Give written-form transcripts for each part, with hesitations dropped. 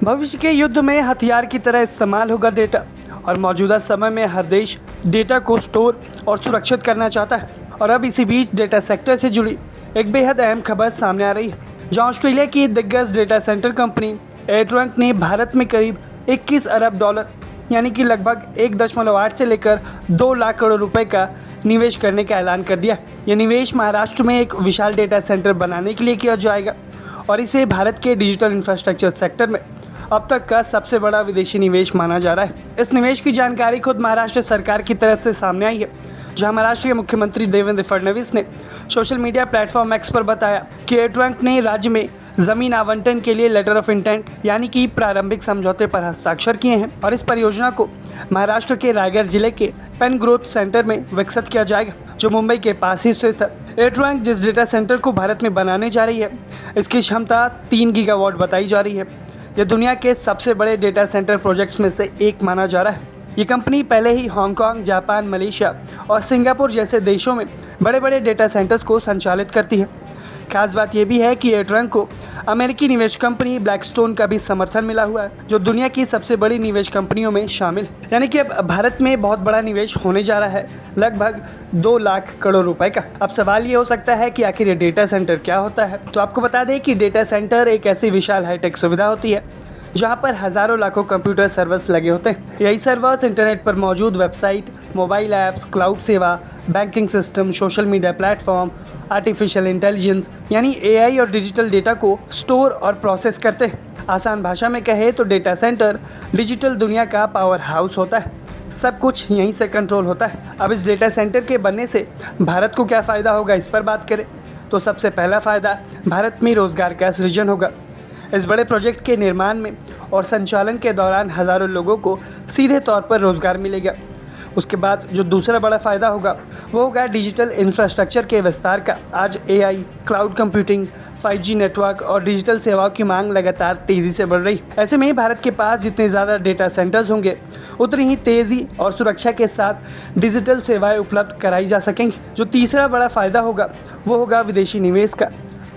भविष्य के युद्ध में हथियार की तरह इस्तेमाल होगा डेटा और मौजूदा समय में हर देश डेटा को स्टोर और सुरक्षित करना चाहता है। और अब इसी बीच डेटा सेक्टर से जुड़ी एक बेहद अहम खबर सामने आ रही है, जहां ऑस्ट्रेलिया की दिग्गज डेटा सेंटर कंपनी एट्रंक ने भारत में करीब 21 अरब डॉलर यानी कि लगभग 1.8 से लेकर 2 लाख करोड़ रुपए का निवेश करने का ऐलान कर दिया। यह निवेश महाराष्ट्र में एक विशाल डेटा सेंटर बनाने के लिए किया जाएगा और इसे भारत के डिजिटल इंफ्रास्ट्रक्चर सेक्टर में अब तक का सबसे बड़ा विदेशी निवेश माना जा रहा है। इस निवेश की जानकारी खुद महाराष्ट्र सरकार की तरफ से सामने आई है, जहां महाराष्ट्र के मुख्यमंत्री देवेंद्र फडणवीस ने सोशल मीडिया प्लेटफॉर्म एक्स पर बताया कि एट्रंक ने राज्य में जमीन आवंटन के लिए लेटर ऑफ इंटेंट यानी कि प्रारंभिक समझौते पर हस्ताक्षर किए हैं और इस परियोजना को महाराष्ट्र के रायगढ़ जिले के पेन ग्रोथ सेंटर में विकसित किया जाएगा, जो मुंबई के पास ही स्थित है। एट्रंक जिस डेटा सेंटर को भारत में बनाने जा रही है, इसकी क्षमता 3 गीगावाट बताई जा रही है। यह दुनिया के सबसे बड़े डेटा सेंटर प्रोजेक्ट्स में से एक माना जा रहा है। ये कंपनी पहले ही हांगकांग, जापान, मलेशिया और सिंगापुर जैसे देशों में बड़े बड़े डेटा सेंटर्स को संचालित करती है। खास बात यह भी है कि एट्रंक को अमेरिकी निवेश कंपनी ब्लैकस्टोन का भी समर्थन मिला हुआ है, जो दुनिया की सबसे बड़ी निवेश कंपनियों में शामिल। यानी कि अब भारत में बहुत बड़ा निवेश होने जा रहा है, लगभग 2 लाख करोड़ रुपए का। अब सवाल ये हो सकता है कि आखिर ये डेटा सेंटर क्या होता है। तो आपको बता दें कि डेटा सेंटर एक ऐसी विशाल हाईटेक सुविधा होती है जहां पर हजारों लाखों कंप्यूटर सर्वर्स लगे होते हैं। यही सर्वर्स इंटरनेट पर मौजूद वेबसाइट, मोबाइल ऐप्स, क्लाउड सेवा, banking system, social media platform, artificial intelligence यानी एआई और डिजिटल डेटा को स्टोर और प्रोसेस करते हैं। आसान भाषा में कहे तो डेटा सेंटर डिजिटल दुनिया का पावर हाउस होता है। सब कुछ यहीं से कंट्रोल होता है। अब इस डेटा सेंटर के बनने से भारत को क्या फ़ायदा होगा, इस पर बात करें तो सबसे पहला फ़ायदा भारत में रोज़गार का सृजन होगा। इस बड़े प्रोजेक्ट के निर्माण में और संचालन के दौरान हज़ारों लोगों को सीधे तौर पर रोज़गार मिलेगा। उसके बाद जो दूसरा बड़ा फ़ायदा होगा वो होगा डिजिटल इंफ्रास्ट्रक्चर के विस्तार का। आज AI, cloud computing, 5G network और डिजिटल सेवाओं की मांग लगातार तेज़ी से बढ़ रही है। ऐसे में भारत के पास जितने ज़्यादा डेटा सेंटर्स होंगे, उतनी ही तेज़ी और सुरक्षा के साथ डिजिटल सेवाएं उपलब्ध कराई जा सकेंगी। जो तीसरा बड़ा फ़ायदा होगा वो होगा विदेशी निवेश का।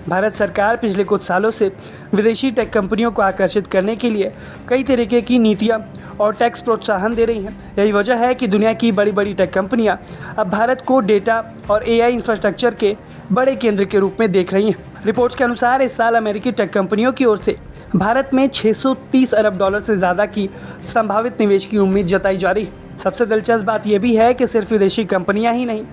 भारत सरकार पिछले कुछ सालों से विदेशी टेक कंपनियों को आकर्षित करने के लिए कई तरीके की नीतियां और टैक्स प्रोत्साहन दे रही हैं। यही वजह है कि दुनिया की बड़ी बड़ी टेक कंपनियां अब भारत को डेटा और एआई इंफ्रास्ट्रक्चर के बड़े केंद्र के रूप में देख रही हैं। रिपोर्ट्स के अनुसार इस साल अमेरिकी टेक कंपनियों की ओर से भारत में 630 अरब डॉलर से ज़्यादा की संभावित निवेश की उम्मीद जताई जा रही है। सबसे दिलचस्प बात यह भी है कि सिर्फ विदेशी कंपनियाँ ही नहीं,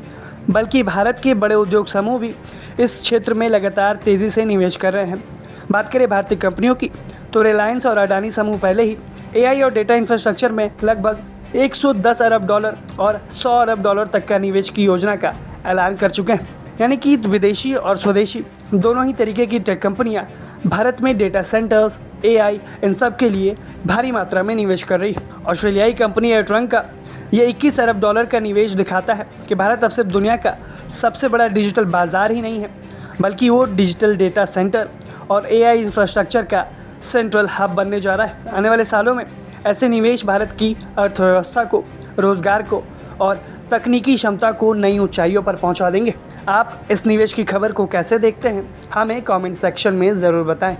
बल्कि भारत के बड़े उद्योग समूह भी इस क्षेत्र में लगातार तेज़ी से निवेश कर रहे हैं। बात करें भारतीय कंपनियों की तो रिलायंस और अडानी समूह पहले ही एआई और डेटा इंफ्रास्ट्रक्चर में लगभग 110 अरब डॉलर और 100 अरब डॉलर तक का निवेश की योजना का ऐलान कर चुके हैं। यानी कि विदेशी और स्वदेशी दोनों ही तरीके की टेक कंपनियां भारत में डेटा सेंटर्स, एआई इन सब के लिए भारी मात्रा में निवेश कर रही है। ऑस्ट्रेलियाई कंपनी एट्रंक का ये 21 अरब डॉलर का निवेश दिखाता है कि भारत अब सिर्फ दुनिया का सबसे बड़ा डिजिटल बाजार ही नहीं है, बल्कि वो डिजिटल डेटा सेंटर और एआई इंफ्रास्ट्रक्चर का सेंट्रल हब बनने जा रहा है। आने वाले सालों में ऐसे निवेश भारत की अर्थव्यवस्था को, रोजगार को और तकनीकी क्षमता को नई ऊंचाइयों पर पहुंचा देंगे। आप इस निवेश की खबर को कैसे देखते हैं, हमें कमेंट सेक्शन में ज़रूर बताएं।